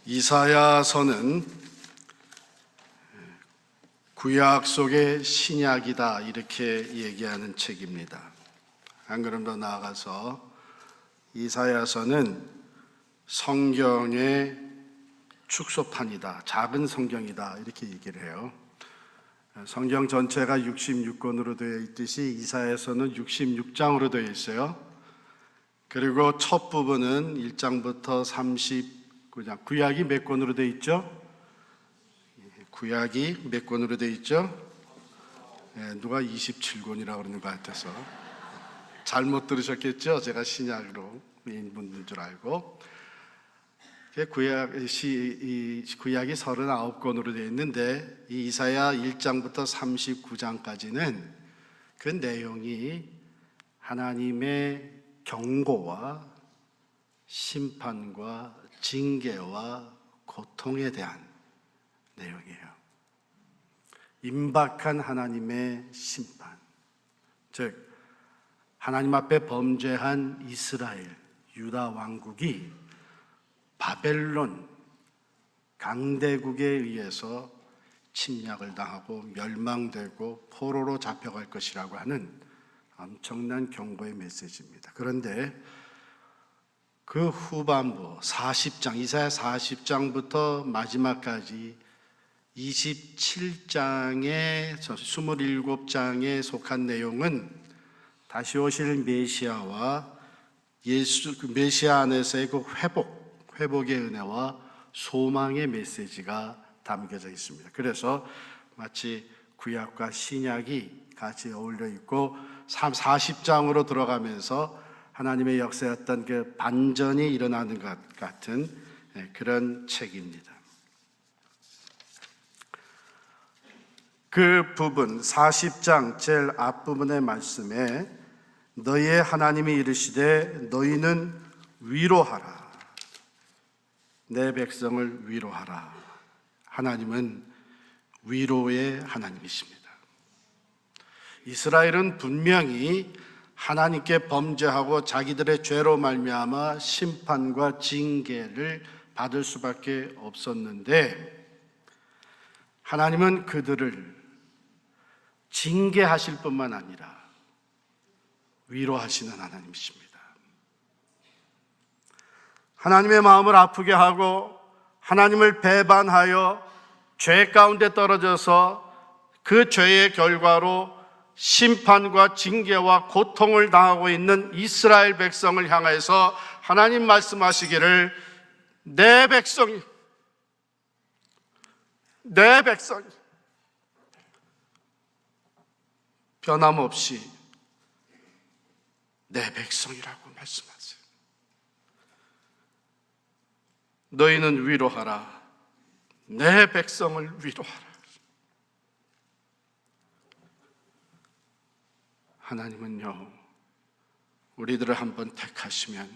이사야서는 구약 속의 신약이다 이렇게 얘기하는 책입니다. 한 걸음 더 나아가서 이사야서는 성경의 축소판이다, 작은 성경이다 이렇게 얘기를 해요. 성경 전체가 66권으로 되어 있듯이 이사야서는 66장으로 되어 있어요. 그리고 첫 부분은 1장부터 39장, 구약이 몇 권으로 되어 있죠? 구약이 몇 권으로 되어 있죠? 누가 27권이라고 그러는 것 같아서 잘못 들으셨겠죠? 제가 신약으로 묻는 줄 알고. 구약이 39권으로 되어 있는데 이 이사야 1장부터 39장까지는 그 내용이 하나님의 경고와 심판과 징계와 고통에 대한 내용이에요. 임박한 하나님의 심판, 즉 하나님 앞에 범죄한 이스라엘, 유다 왕국이 바벨론 강대국에 의해서 침략을 당하고 멸망되고 포로로 잡혀갈 것이라고 하는 엄청난 경고의 메시지입니다. 그런데 그 후반부 40장, 이사야 40장부터 마지막까지 27장의 27장에 속한 내용은 다시 오실 메시아와 메시아 안에서의 그 회복의 은혜와 소망의 메시지가 담겨져 있습니다. 그래서 마치 구약과 신약이 같이 어울려 있고 40장으로 들어가면서 하나님의 역사였던 그 반전이 일어나는 것 같은 그런 책입니다. 그 부분 40장 제일 앞부분의 말씀에 너희의 하나님이 이르시되 너희는 위로하라, 내 백성을 위로하라. 하나님은 위로의 하나님이십니다. 이스라엘은 분명히 하나님께 범죄하고 자기들의 죄로 말미암아 심판과 징계를 받을 수밖에 없었는데 하나님은 그들을 징계하실 뿐만 아니라 위로하시는 하나님이십니다. 하나님의 마음을 아프게 하고 하나님을 배반하여 죄 가운데 떨어져서 그 죄의 결과로 심판과 징계와 고통을 당하고 있는 이스라엘 백성을 향해서 하나님 말씀하시기를 내 백성이 변함없이 내 백성이라고 말씀하세요. 너희는 위로하라, 내 백성을 위로하라. 하나님은요, 우리들을 한번 택하시면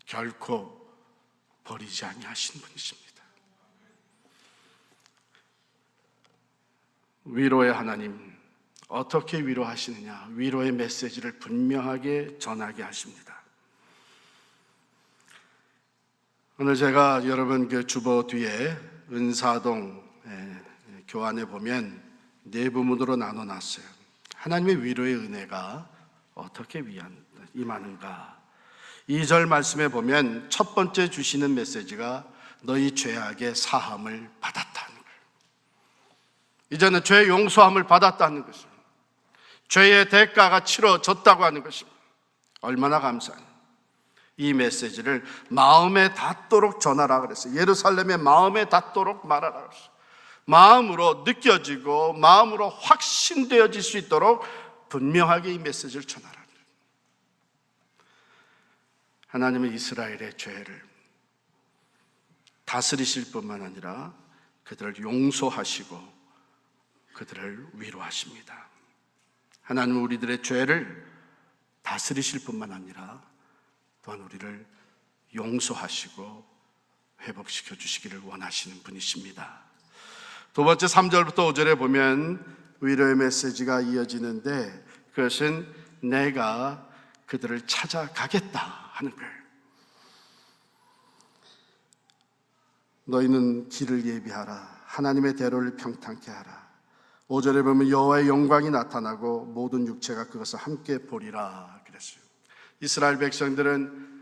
결코 버리지 아니하신 분이십니다. 위로의 하나님, 어떻게 위로하시느냐? 위로의 메시지를 분명하게 전하게 하십니다. 오늘 제가 여러분 그 주보 뒤에 은사동 교환에 보면 네 부문으로 나눠놨어요. 하나님의 위로의 은혜가 어떻게 임하는가? 2절 말씀에 보면 첫 번째 주시는 메시지가 너희 죄악의 사함을 받았다는 거예요. 이제는 죄 용서함을 받았다는 것입니다. 죄의 대가가 치러졌다고 하는 것입니다. 얼마나 감사해요. 이 메시지를 마음에 닿도록 전하라 그랬어요. 예루살렘의 마음에 닿도록 말하라 그랬어요. 마음으로 느껴지고 마음으로 확신되어질 수 있도록 분명하게 이 메시지를 전하라. 하나님은 이스라엘의 죄를 다스리실 뿐만 아니라 그들을 용서하시고 그들을 위로하십니다. 하나님은 우리들의 죄를 다스리실 뿐만 아니라 또한 우리를 용서하시고 회복시켜 주시기를 원하시는 분이십니다. 두 번째 3절부터 5절에 보면 위로의 메시지가 이어지는데 그것은 내가 그들을 찾아가겠다 하는 거예요. 너희는 길을 예비하라. 하나님의 대로를 평탄케 하라. 5절에 보면 여호와의 영광이 나타나고 모든 육체가 그것을 함께 보리라 그랬어요. 이스라엘 백성들은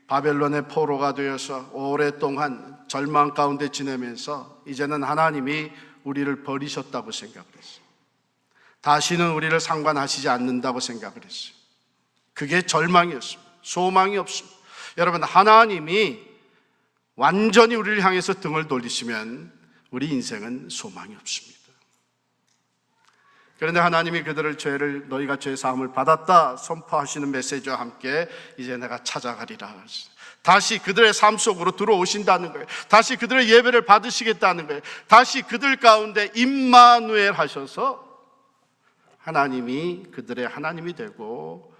바벨론의 포로가 되어서 오랫동안 절망 가운데 지내면서 이제는 하나님이 우리를 버리셨다고 생각을 했어요. 다시는 우리를 상관하시지 않는다고 생각을 했어요. 그게 절망이었습니다. 소망이 없습니다. 여러분, 하나님이 완전히 우리를 향해서 등을 돌리시면 우리 인생은 소망이 없습니다. 그런데 하나님이 그들을 너희가 죄 사함을 받았다 선포하시는 메시지와 함께 이제 내가 찾아가리라. 다시 그들의 삶 속으로 들어오신다는 거예요. 다시 그들의 예배를 받으시겠다는 거예요. 다시 그들 가운데 임마누엘 하셔서 하나님이 그들의 하나님이 되고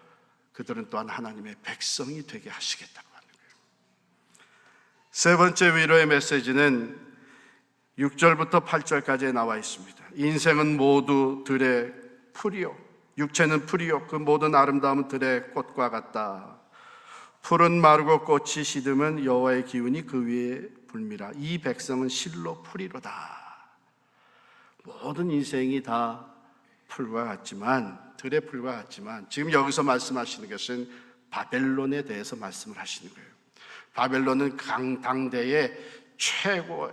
그들은 또한 하나님의 백성이 되게 하시겠다고 하는 거예요. 세 번째 위로의 메시지는 6절부터 8절까지에 나와 있습니다. 인생은 모두 들의 풀이요, 육체는 풀이요, 그 모든 아름다움은 들의 꽃과 같다. 풀은 마르고 꽃이 시듬은 여호와의 기운이 그 위에 불미라. 이 백성은 실로 풀이로다. 모든 인생이 다 풀과 같지만, 들의 풀과 같지만, 지금 여기서 말씀하시는 것은 바벨론에 대해서 말씀을 하시는 거예요. 바벨론은 당대의 최고의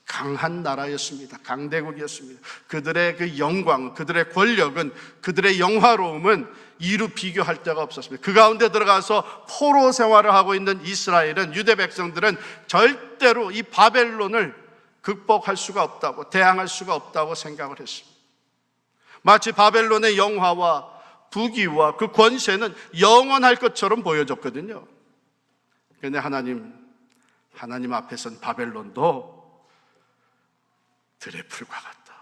강한 나라였습니다. 강대국이었습니다. 그들의 그 영광, 그들의 권력은, 그들의 영화로움은 이루 비교할 데가 없었습니다. 그 가운데 들어가서 포로 생활을 하고 있는 이스라엘은, 유대 백성들은 절대로 이 바벨론을 극복할 수가 없다고, 대항할 수가 없다고 생각을 했습니다. 마치 바벨론의 영화와 부귀와 그 권세는 영원할 것처럼 보여졌거든요. 그런데 하나님 앞에선 바벨론도 들의 풀과 같다.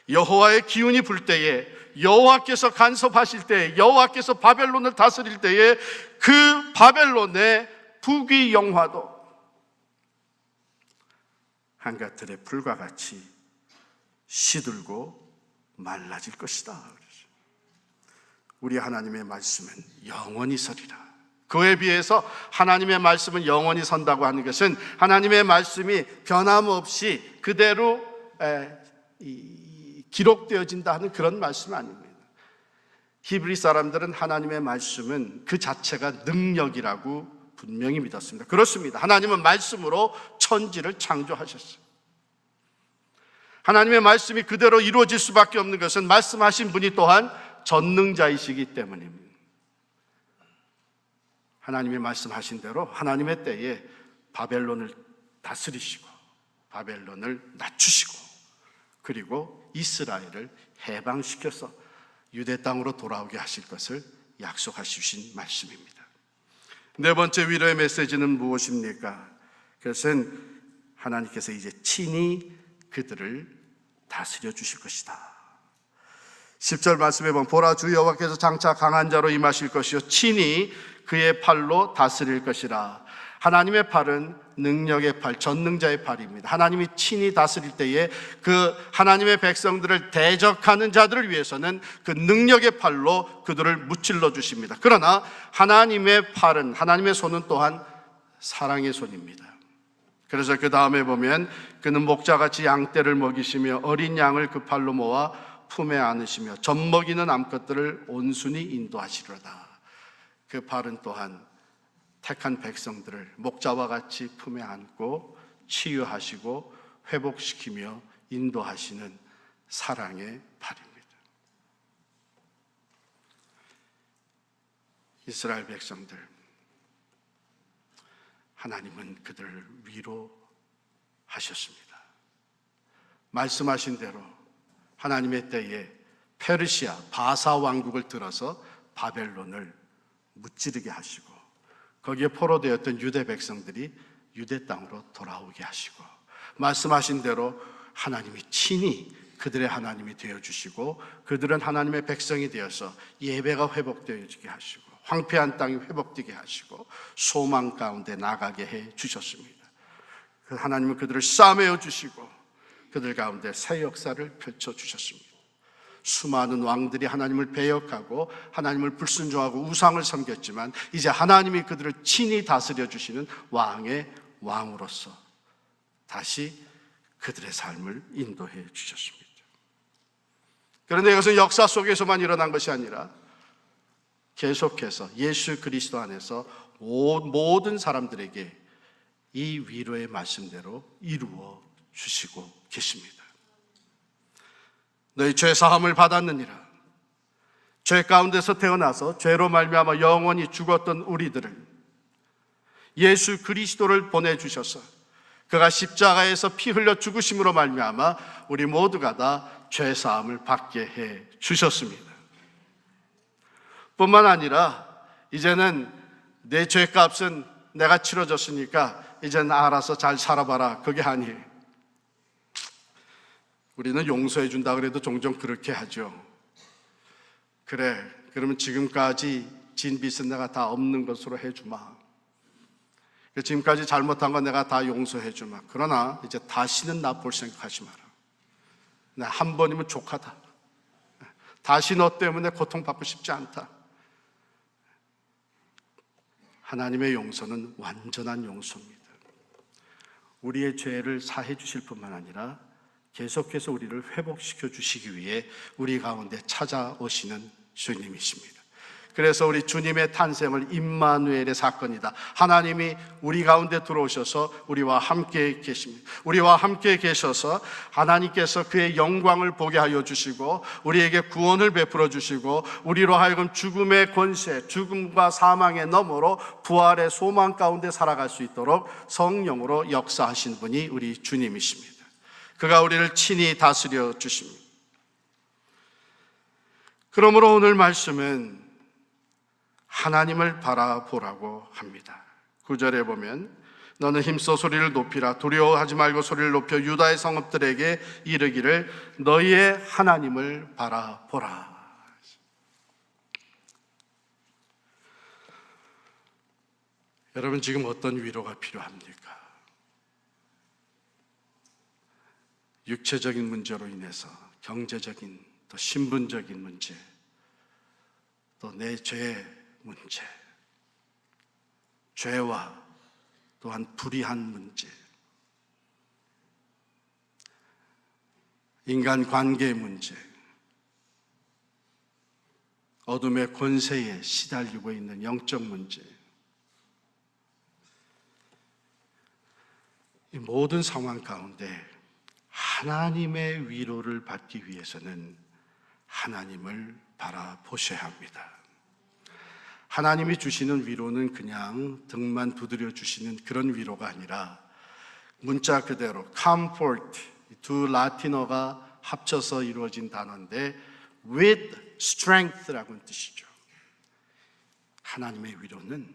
여호와의 기운이 불 때에, 여호와께서 간섭하실 때에, 여호와께서 바벨론을 다스릴 때에 그 바벨론의 부귀 영화도 한갓 들의 풀과 같이 시들고 말라질 것이다. 우리 하나님의 말씀은 영원히 서리라. 그에 비해서 하나님의 말씀은 영원히 선다고 하는 것은 하나님의 말씀이 변함없이 그대로 기록되어진다 하는 그런 말씀은 아닙니다. 히브리 사람들은 하나님의 말씀은 그 자체가 능력이라고 분명히 믿었습니다. 그렇습니다. 하나님은 말씀으로 천지를 창조하셨어요. 하나님의 말씀이 그대로 이루어질 수밖에 없는 것은 말씀하신 분이 또한 전능자이시기 때문입니다. 하나님이 말씀하신 대로 하나님의 때에 바벨론을 다스리시고 바벨론을 낮추시고 그리고 이스라엘을 해방시켜서 유대 땅으로 돌아오게 하실 것을 약속하신 말씀입니다. 네 번째 위로의 메시지는 무엇입니까? 그것은 하나님께서 이제 친히 그들을 다스려 주실 것이다. 10절 말씀에 보면 보라, 주 여호와께서 장차 강한 자로 임하실 것이요 친히 그의 팔로 다스릴 것이라. 하나님의 팔은 능력의 팔, 전능자의 팔입니다. 하나님이 친히 다스릴 때에 그 하나님의 백성들을 대적하는 자들을 위해서는 그 능력의 팔로 그들을 무찔러 주십니다. 그러나 하나님의 팔은, 하나님의 손은 또한 사랑의 손입니다. 그래서 그 다음에 보면 그는 목자같이 양떼를 먹이시며 어린 양을 그 팔로 모아 품에 안으시며 젖먹이는 암컷들을 온순히 인도하시려다. 그 팔은 또한 택한 백성들을 목자와 같이 품에 안고 치유하시고 회복시키며 인도하시는 사랑의 팔입니다. 이스라엘 백성들, 하나님은 그들을 위로하셨습니다. 말씀하신 대로 하나님의 때에 페르시아, 바사 왕국을 들어서 바벨론을 무찌르게 하시고 거기에 포로되었던 유대 백성들이 유대 땅으로 돌아오게 하시고 말씀하신 대로 하나님이 친히 그들의 하나님이 되어주시고 그들은 하나님의 백성이 되어서 예배가 회복되어지게 하시고 황폐한 땅이 회복되게 하시고 소망 가운데 나가게 해 주셨습니다. 하나님은 그들을 싸매어 주시고 그들 가운데 새 역사를 펼쳐주셨습니다. 수많은 왕들이 하나님을 배역하고 하나님을 불순종하고 우상을 섬겼지만 이제 하나님이 그들을 친히 다스려 주시는 왕의 왕으로서 다시 그들의 삶을 인도해 주셨습니다. 그런데 이것은 역사 속에서만 일어난 것이 아니라 계속해서 예수 그리스도 안에서 모든 사람들에게 이 위로의 말씀대로 이루어 주시고 계십니다. 너희 죄 사함을 받았느니라. 죄 가운데서 태어나서 죄로 말미암아 영원히 죽었던 우리들을 예수 그리스도를 보내주셔서 그가 십자가에서 피 흘려 죽으심으로 말미암아 우리 모두가 다 죄 사함을 받게 해 주셨습니다. 뿐만 아니라 이제는 내 죄값은 내가 치러줬으니까 이제는 알아서 잘 살아봐라, 그게 아니에요. 우리는 용서해 준다 그래도 종종 그렇게 하죠. 그래, 그러면 지금까지 진 빚은 내가 다 없는 것으로 해주마. 지금까지 잘못한 건 내가 다 용서해 주마. 그러나 이제 다시는 나 볼 생각하지 마라. 나 한 번이면 족하다. 다시 너 때문에 고통받고 싶지 않다. 하나님의 용서는 완전한 용서입니다. 우리의 죄를 사해 주실 뿐만 아니라 계속해서 우리를 회복시켜 주시기 위해 우리 가운데 찾아오시는 주님이십니다. 그래서 우리 주님의 탄생을 임마누엘의 사건이다. 하나님이 우리 가운데 들어오셔서 우리와 함께 계십니다. 우리와 함께 계셔서 하나님께서 그의 영광을 보게 하여 주시고 우리에게 구원을 베풀어 주시고 우리로 하여금 죽음의 권세, 죽음과 사망의 너머로 부활의 소망 가운데 살아갈 수 있도록 성령으로 역사하신 분이 우리 주님이십니다. 그가 우리를 친히 다스려 주십니다. 그러므로 오늘 말씀은 하나님을 바라보라고 합니다. 9절에 보면 너는 힘써 소리를 높이라. 두려워하지 말고 소리를 높여 유다의 성읍들에게 이르기를 너희의 하나님을 바라보라. 여러분, 지금 어떤 위로가 필요합니까? 육체적인 문제로 인해서 경제적인, 또 신분적인 문제, 또 내 죄 문제, 죄와 또한 불의한 문제, 인간관계 문제, 어둠의 권세에 시달리고 있는 영적 문제, 이 모든 상황 가운데 하나님의 위로를 받기 위해서는 하나님을 바라보셔야 합니다. 하나님이 주시는 위로는 그냥 등만 두드려 주시는 그런 위로가 아니라 문자 그대로 comfort, 두 라틴어가 합쳐서 이루어진 단어인데 with strength라고 하는 뜻이죠. 하나님의 위로는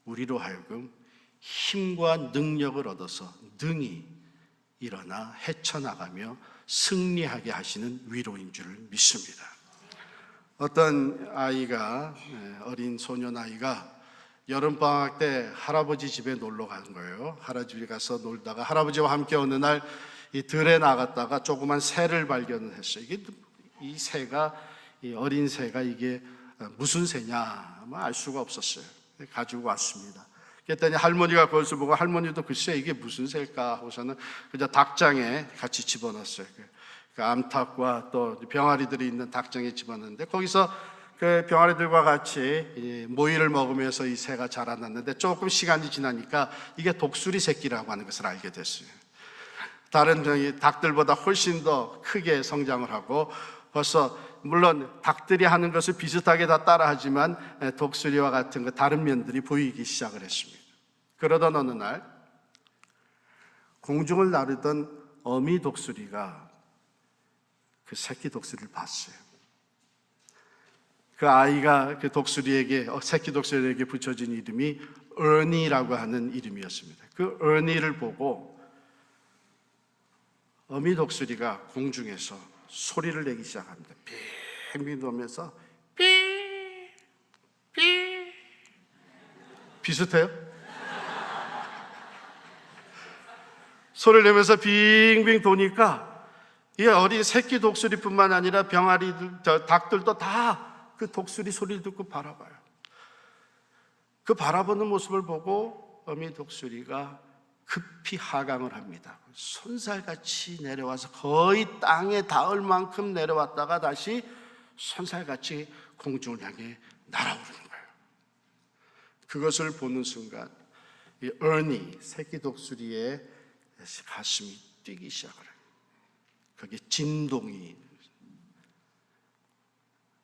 우리로 하여금 힘과 능력을 얻어서 능히 일어나 헤쳐나가며 승리하게 하시는 위로인 줄 믿습니다. 어떤 아이가, 어린 소년 아이가 여름방학 때 할아버지 집에 놀러 간 거예요. 할아버지 집에 가서 놀다가 할아버지와 함께 어느 날 이 들에 나갔다가 조그만 새를 발견을 했어요. 이 새가, 이 어린 새가 이게 무슨 새냐 알 수가 없었어요. 가지고 왔습니다. 그랬더니 할머니가 그것을 보고 할머니도 글쎄 이게 무슨 새일까 하고서는 그저 닭장에 같이 집어넣었어요. 그 암탉과 또 병아리들이 있는 닭장에 집어넣는데 거기서 그 병아리들과 같이 모이를 먹으면서 이 새가 자라났는데 조금 시간이 지나니까 이게 독수리 새끼라고 하는 것을 알게 됐어요. 다른 닭들보다 훨씬 더 크게 성장을 하고 벌써 물론 닭들이 하는 것을 비슷하게 다 따라하지만 독수리와 같은 그 다른 면들이 보이기 시작을 했습니다. 그러던 어느 날 공중을 나르던 어미 독수리가 그 새끼 독수리를 봤어요. 그 아이가 그 독수리에게, 새끼 독수리에게 붙여진 이름이 어니라고 하는 이름이었습니다. 그 어니를 보고 어미 독수리가 공중에서 소리를 내기 시작합니다. 빙빙 돌면서 삐 비슷해요? 소리를 내면서 빙빙 도니까 이 어린 새끼 독수리뿐만 아니라 병아리들, 닭들도 다 그 독수리 소리를 듣고 바라봐요. 그 바라보는 모습을 보고 어미 독수리가 급히 하강을 합니다. 손살같이 내려와서 거의 땅에 닿을 만큼 내려왔다가 다시 손살같이 공중을 향해 날아오르는 거예요. 그것을 보는 순간 이 어니, 새끼 독수리의 가슴이 뛰기 시작을 해요. 거기에 진동이,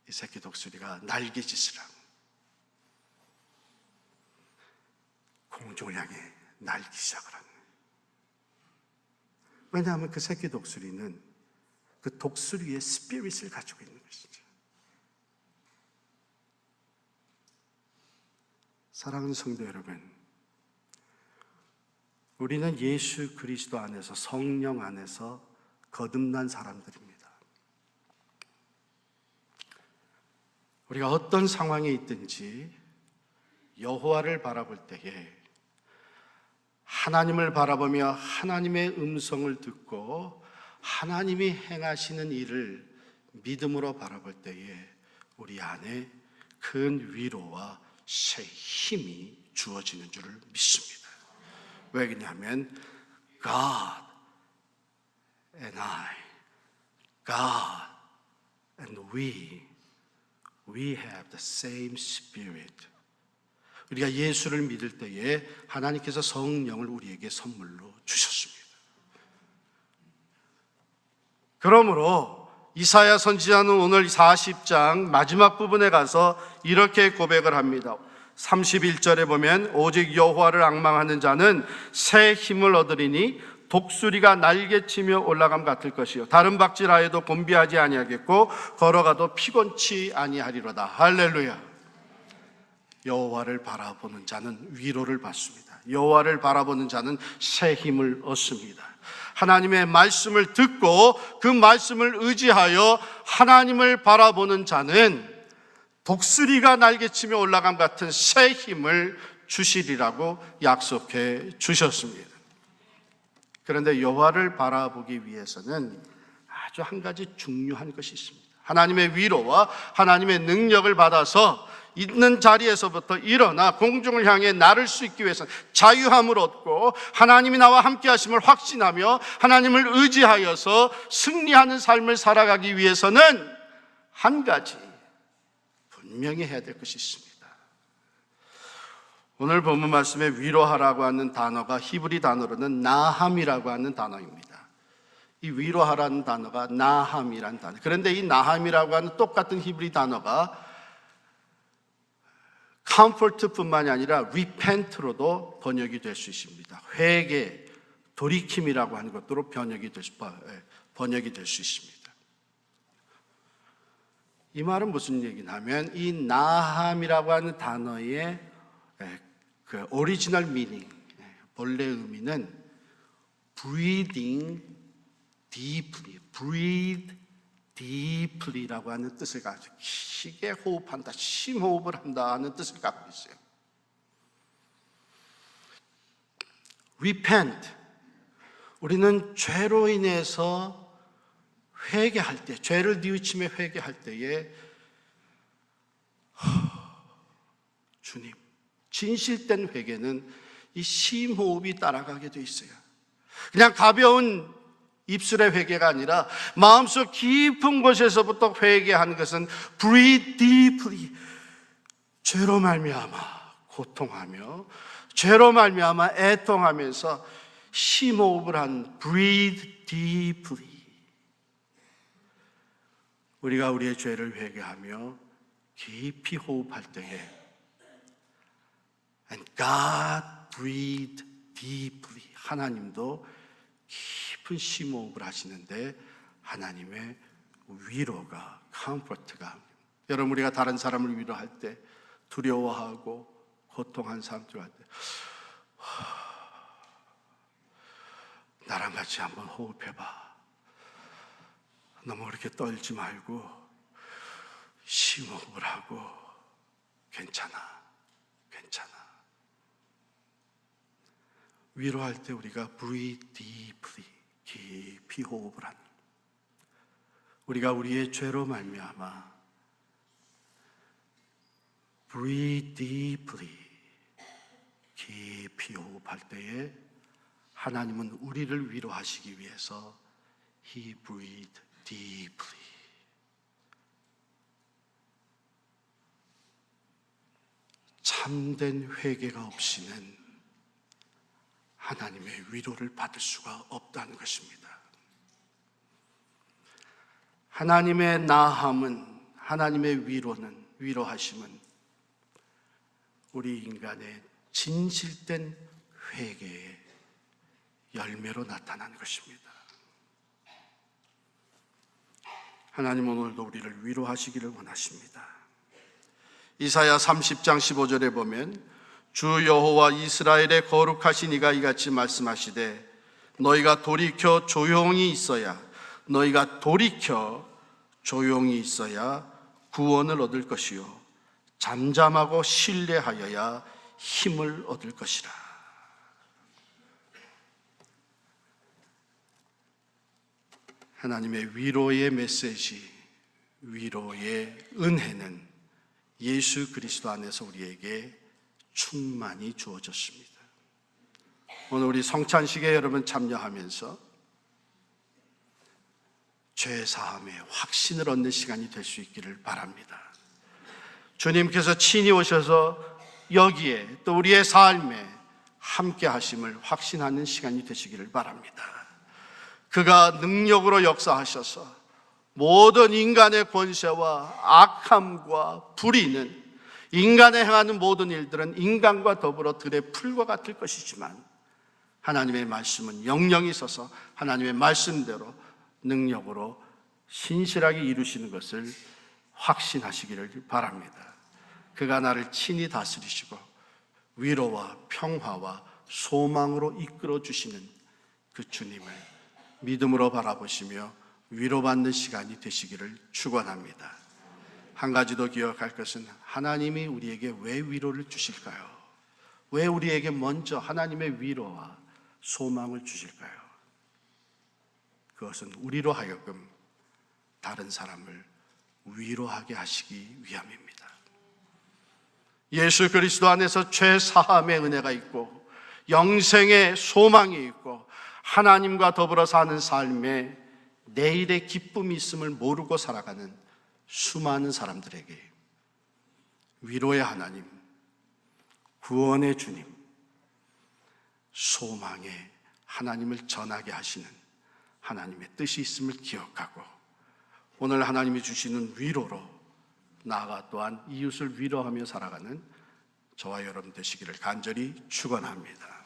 이 새끼 독수리가 날개짓을 하고 공중을 향해 날기 시작을 합니다. 왜냐하면 그 새끼 독수리는 그 독수리의 스피릿을 가지고 있는 것이죠. 사랑하는 성도 여러분, 우리는 예수 그리스도 안에서, 성령 안에서 거듭난 사람들입니다. 우리가 어떤 상황에 있든지 여호와를 바라볼 때에 하나님을 바라보며 하나님의 음성을 듣고 하나님이 행하시는 일을 믿음으로 바라볼 때에 우리 안에 큰 위로와 새 힘이 주어지는 줄을 믿습니다. 왜냐하면 God and I, God and we have the same spirit. 우리가 예수를 믿을 때에 하나님께서 성령을 우리에게 선물로 주셨습니다. 그러므로 이사야 선지자는 오늘 40장 마지막 부분에 가서 이렇게 고백을 합니다. 31절에 보면 오직 여호와를 앙망하는 자는 새 힘을 얻으리니 독수리가 날개치며 올라감 같을 것이요 다른 박질하여도 곤비하지 아니하겠고 걸어가도 피곤치 아니하리로다. 할렐루야. 여호와를 바라보는 자는 위로를 받습니다. 여호와를 바라보는 자는 새 힘을 얻습니다. 하나님의 말씀을 듣고 그 말씀을 의지하여 하나님을 바라보는 자는 독수리가 날개치며 올라감 같은 새 힘을 주시리라고 약속해 주셨습니다. 그런데 여호와를 바라보기 위해서는 아주 한 가지 중요한 것이 있습니다. 하나님의 위로와 하나님의 능력을 받아서 있는 자리에서부터 일어나 공중을 향해 나를 수 있기 위해서는 자유함을 얻고 하나님이 나와 함께 하심을 확신하며 하나님을 의지하여서 승리하는 삶을 살아가기 위해서는 한 가지 분명히 해야 될 것이 있습니다. 오늘 본문 말씀에 위로하라고 하는 단어가 히브리 단어로는 나함이라고 하는 단어입니다. 이 위로하라는 단어가 나함이라는 단어. 그런데 이 나함이라고 하는 똑같은 히브리 단어가 comfort뿐만이 아니라 repent로도 번역이 될 수 있습니다. 회개, 돌이킴이라고 하는 것으로 번역이 될 수 있습니다. 이 말은 무슨 얘기냐면 이 나함이라고 하는 단어의 그 오리지널 미닝, 본래 의미는 breathing deeply, breathe deeply라고 하는 뜻을 가지고 깊게 호흡한다, 심호흡을 한다 하는 뜻을 갖고 있어요. repent, 우리는 죄로 인해서 회개할 때, 죄를 뉘우치며 회개할 때에 주님, 진실된 회개는 이 심호흡이 따라가게 돼 있어요. 그냥 가벼운 입술의 회개가 아니라 마음속 깊은 곳에서부터 회개하는 것은 breathe deeply, 죄로 말미암아 고통하며 죄로 말미암아 애통하면서 심호흡을 한 breathe deeply. 우리가 우리의 죄를 회개하며 깊이 호흡할 때에 And God breathed deeply. 하나님도 깊은 심호흡을 하시는데 하나님의 위로가, comfort가, 여러분 우리가 다른 사람을 위로할 때 두려워하고 고통한 사람들 할 때 나랑 같이 한번 호흡해봐. 너무 그렇게 떨지 말고 심호흡을 하고 괜찮아. 위로할 때 우리가 breathe deeply, 깊이 호흡을 하는, 우리가 우리의 죄로 말미암아 breathe deeply, 깊이 호흡할 때에 하나님은 우리를 위로하시기 위해서 He breathed deeply. 참된 회개가 없이는 하나님의 위로를 받을 수가 없다는 것입니다. 하나님의 나함은, 하나님의 위로하심은 우리 인간의 진실된 회개의 열매로 나타나는 것입니다. 하나님 오늘도 우리를 위로하시기를 원하십니다. 이사야 30장 15절에 보면 주 여호와 이스라엘의 거룩하신 이가 이같이 말씀하시되 너희가 돌이켜 조용히 있어야 구원을 얻을 것이요 잠잠하고 신뢰하여야 힘을 얻을 것이라. 하나님의 위로의 메시지, 위로의 은혜는 예수 그리스도 안에서 우리에게 충만히 주어졌습니다. 오늘 우리 성찬식에 여러분 참여하면서 죄 사함의 확신을 얻는 시간이 될 수 있기를 바랍니다. 주님께서 친히 오셔서 여기에 또 우리의 삶에 함께 하심을 확신하는 시간이 되시기를 바랍니다. 그가 능력으로 역사하셔서 모든 인간의 권세와 악함과 불의는, 인간에 행하는 모든 일들은 인간과 더불어 들의 풀과 같을 것이지만 하나님의 말씀은 영영이 있어서 하나님의 말씀대로 능력으로 신실하게 이루시는 것을 확신하시기를 바랍니다. 그가 나를 친히 다스리시고 위로와 평화와 소망으로 이끌어 주시는 그 주님을 믿음으로 바라보시며 위로받는 시간이 되시기를 축원합니다. 한 가지 더 기억할 것은 하나님이 우리에게 왜 위로를 주실까요? 왜 우리에게 먼저 하나님의 위로와 소망을 주실까요? 그것은 우리로 하여금 다른 사람을 위로하게 하시기 위함입니다. 예수 그리스도 안에서 죄 사함의 은혜가 있고 영생의 소망이 있고 하나님과 더불어 사는 삶에 내일의 기쁨이 있음을 모르고 살아가는 수많은 사람들에게 위로의 하나님, 구원의 주님, 소망의 하나님을 전하게 하시는 하나님의 뜻이 있음을 기억하고 오늘 하나님이 주시는 위로로 나아가 또한 이웃을 위로하며 살아가는 저와 여러분 되시기를 간절히 축원합니다.